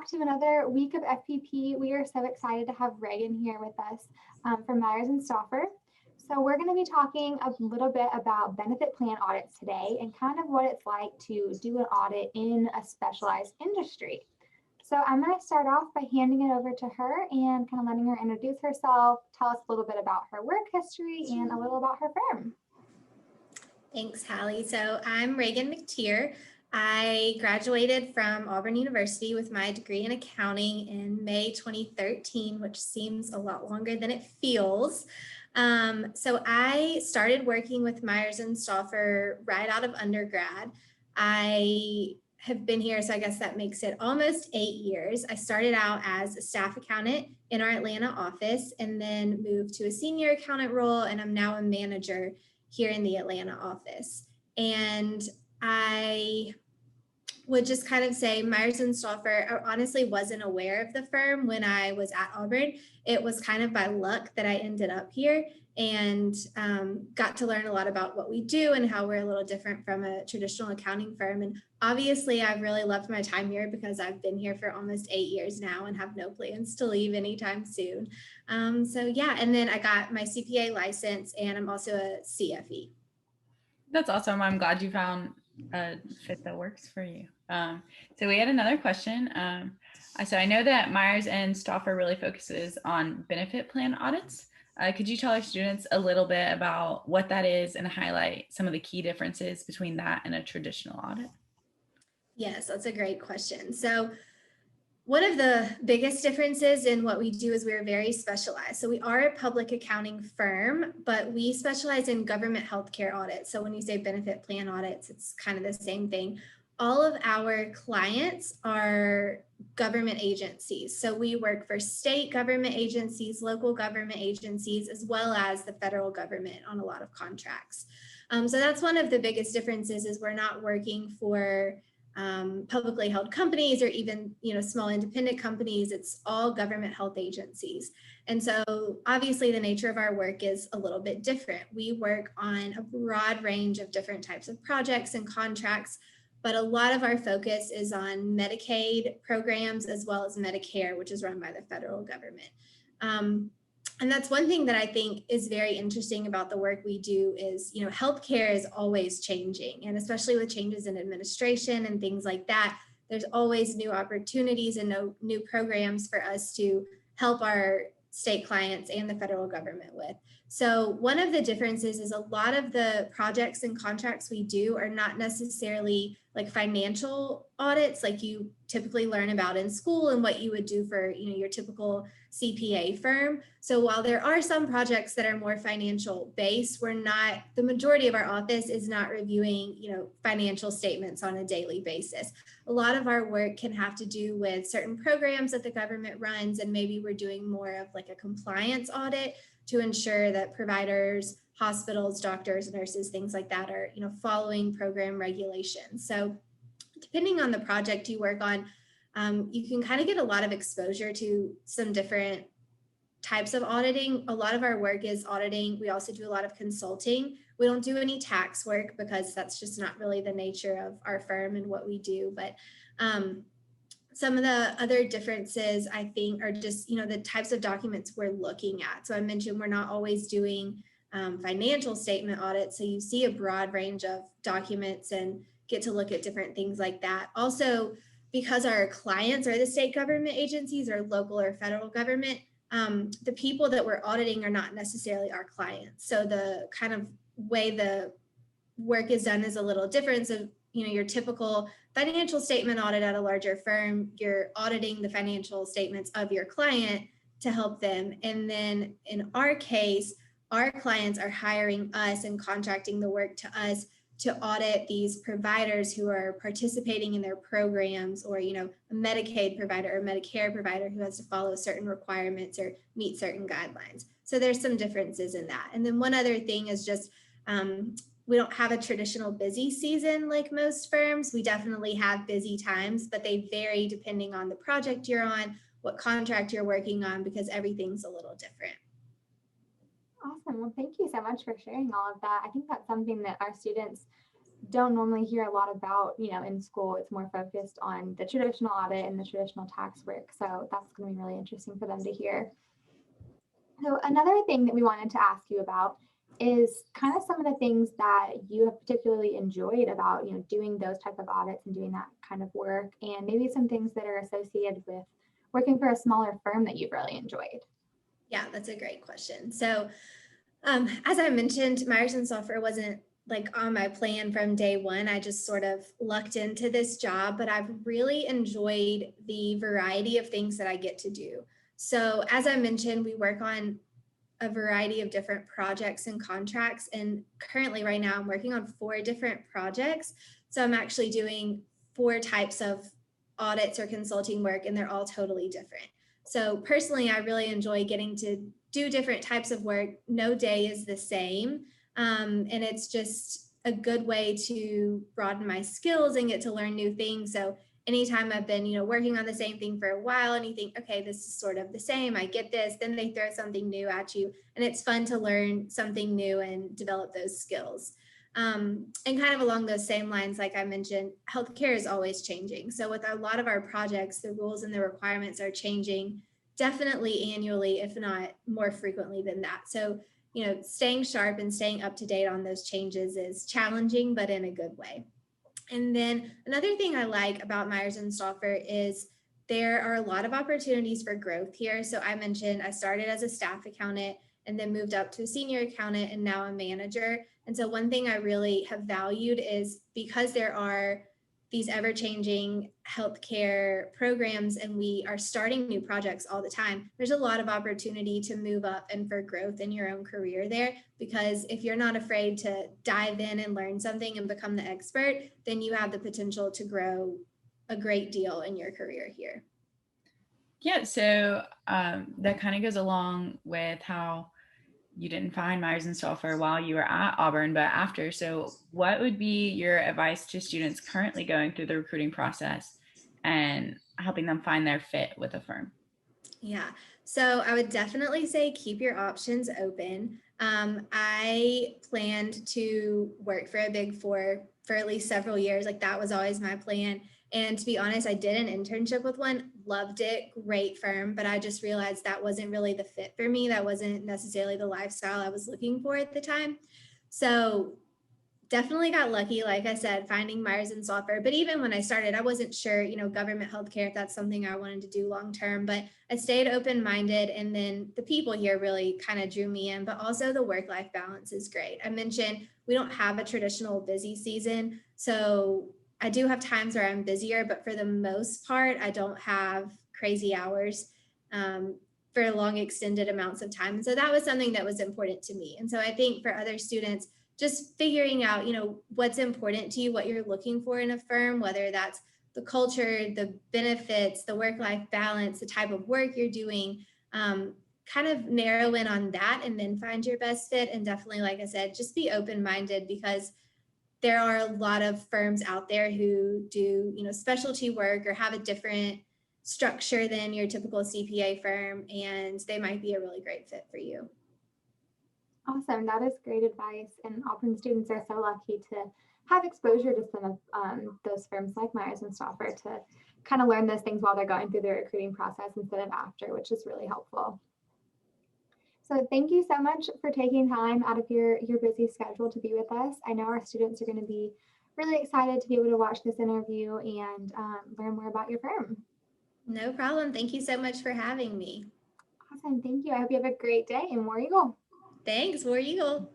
back to another week of FPP. We are so excited to have Regan here with us from Myers and Stauffer. So we're going to be talking a little bit about benefit plan audits today and kind of what it's like to do an audit in a specialized industry. So I'm going to start off by handing it over to her and kind of letting her introduce herself, tell us a little bit about her work history and a little about her firm. Thanks, Hallie. So I'm Regan McTier. I graduated from Auburn University with my degree in accounting in May 2013, which seems a lot longer than it feels. So I started working with Myers and Stauffer right out of undergrad. I have been here, so I guess that makes it almost 8 years. I started out as a staff accountant in our Atlanta office and then moved to a senior accountant role, and I'm now a manager here in the Atlanta office. And I would just kind of say Myers and Stauffer, I honestly wasn't aware of the firm when I was at Auburn. It was kind of by luck that I ended up here and got to learn a lot about what we do and how we're a little different from a traditional accounting firm. And obviously I've really loved my time here because I've been here for almost 8 years now and have no plans to leave anytime soon. So yeah, and then I got my CPA license and I'm also a CFE. That's awesome. I'm glad you found a fit that works for you. So we had another question. So I know that Myers and Stauffer really focuses on benefit plan audits. Could you tell our students a little bit about what that is and highlight some of the key differences between that and a traditional audit? Yes, that's a great question. So one of the biggest differences in what we do is we're very specialized. So we are a public accounting firm, but we specialize in government healthcare audits. So when you say benefit plan audits, it's kind of the same thing. All of our clients are government agencies. So we work for state government agencies, local government agencies, as well as the federal government on a lot of contracts. So that's one of the biggest differences is we're not working for publicly held companies or even, small independent companies. It's all government health agencies. And so obviously the nature of our work is a little bit different. We work on a broad range of different types of projects and contracts, but a lot of our focus is on Medicaid programs as well as Medicare, which is run by the federal government. And that's one thing that I think is very interesting about the work we do is, healthcare is always changing, and especially with changes in administration and things like that, there's always new opportunities and new programs for us to help our state clients and the federal government with. So one of the differences is a lot of the projects and contracts we do are not necessarily like financial audits like you typically learn about in school and what you would do for your typical CPA firm. So while there are some projects that are more financial based, the majority of our office is not reviewing financial statements on a daily basis. A lot of our work can have to do with certain programs that the government runs, and maybe we're doing more of like a compliance audit to ensure that providers, hospitals, doctors, nurses, things like that are, following program regulations. So depending on the project you work on, you can kind of get a lot of exposure to some different types of auditing. A lot of our work is auditing. We also do a lot of consulting. We don't do any tax work because that's just not really the nature of our firm and what we do. But some of the other differences, I think, are just, the types of documents we're looking at. So I mentioned we're not always doing financial statement audits. So you see a broad range of documents and get to look at different things like that. Also, because our clients are the state government agencies or local or federal government, the people that we're auditing are not necessarily our clients. So the kind of way the work is done is a little different. So, your typical financial statement audit at a larger firm, you're auditing the financial statements of your client to help them. And then in our case, our clients are hiring us and contracting the work to us to audit these providers who are participating in their programs, or, a Medicaid provider or Medicare provider who has to follow certain requirements or meet certain guidelines. So there's some differences in that. And then one other thing is just, we don't have a traditional busy season like most firms. We definitely have busy times, but they vary depending on the project you're on, what contract you're working on, because everything's a little different. Awesome. Well, thank you so much for sharing all of that. I think that's something that our students don't normally hear a lot about, in school. It's more focused on the traditional audit and the traditional tax work. So that's going to be really interesting for them to hear. So another thing that we wanted to ask you about is kind of some of the things that you have particularly enjoyed about, doing those type of audits and doing that kind of work, and maybe some things that are associated with working for a smaller firm that you've really enjoyed. Yeah, that's a great question. So as I mentioned, Myers and Stauffer wasn't like on my plan from day one. I just sort of lucked into this job, but I've really enjoyed the variety of things that I get to do. So as I mentioned, we work on a variety of different projects and contracts. And currently right now I'm working on 4 different projects. So I'm actually doing 4 types of audits or consulting work, and they're all totally different. So personally, I really enjoy getting to do different types of work. No day is the same. And it's just a good way to broaden my skills and get to learn new things. So anytime I've been, working on the same thing for a while and you think, okay, this is sort of the same, I get this, then they throw something new at you. And it's fun to learn something new and develop those skills. And kind of along those same lines, like I mentioned, healthcare is always changing. So with a lot of our projects, the rules and the requirements are changing definitely annually, if not more frequently than that. So, staying sharp and staying up to date on those changes is challenging, but in a good way. And then another thing I like about Myers and Stauffer is there are a lot of opportunities for growth here. So I mentioned I started as a staff accountant and then moved up to a senior accountant and now a manager. And so one thing I really have valued is because there are these ever-changing healthcare programs and we are starting new projects all the time, there's a lot of opportunity to move up and for growth in your own career there. Because if you're not afraid to dive in and learn something and become the expert, then you have the potential to grow a great deal in your career here. Yeah, so that kind of goes along with how you didn't find Myers and Stauffer while you were at Auburn, but after. So what would be your advice to students currently going through the recruiting process and helping them find their fit with a firm? Yeah, so I would definitely say keep your options open. I planned to work for a Big Four for at least several years. Like that was always my plan. And to be honest, I did an internship with one, loved it, great firm, but I just realized that wasn't really the fit for me. That wasn't necessarily the lifestyle I was looking for at the time. So definitely got lucky, like I said, finding Myers and Stauffer. But even when I started, I wasn't sure, government healthcare, if that's something I wanted to do long term. But I stayed open-minded, and then the people here really kind of drew me in. But also the work-life balance is great. I mentioned we don't have a traditional busy season, so I do have times where I'm busier, but for the most part, I don't have crazy hours for long extended amounts of time. And so that was something that was important to me. And so I think for other students, just figuring out, what's important to you, what you're looking for in a firm, whether that's the culture, the benefits, the work-life balance, the type of work you're doing, kind of narrow in on that and then find your best fit. And definitely, like I said, just be open-minded because there are a lot of firms out there who do, specialty work or have a different structure than your typical CPA firm, and they might be a really great fit for you. Awesome. That is great advice. And Auburn students are so lucky to have exposure to some of those firms like Myers and Stauffer to kind of learn those things while they're going through the recruiting process instead of after, which is really helpful. So thank you so much for taking time out of your busy schedule to be with us. I know our students are going to be really excited to be able to watch this interview and learn more about your firm. No problem. Thank you so much for having me. Awesome. Thank you. I hope you have a great day and War Eagle. Thanks. War Eagle.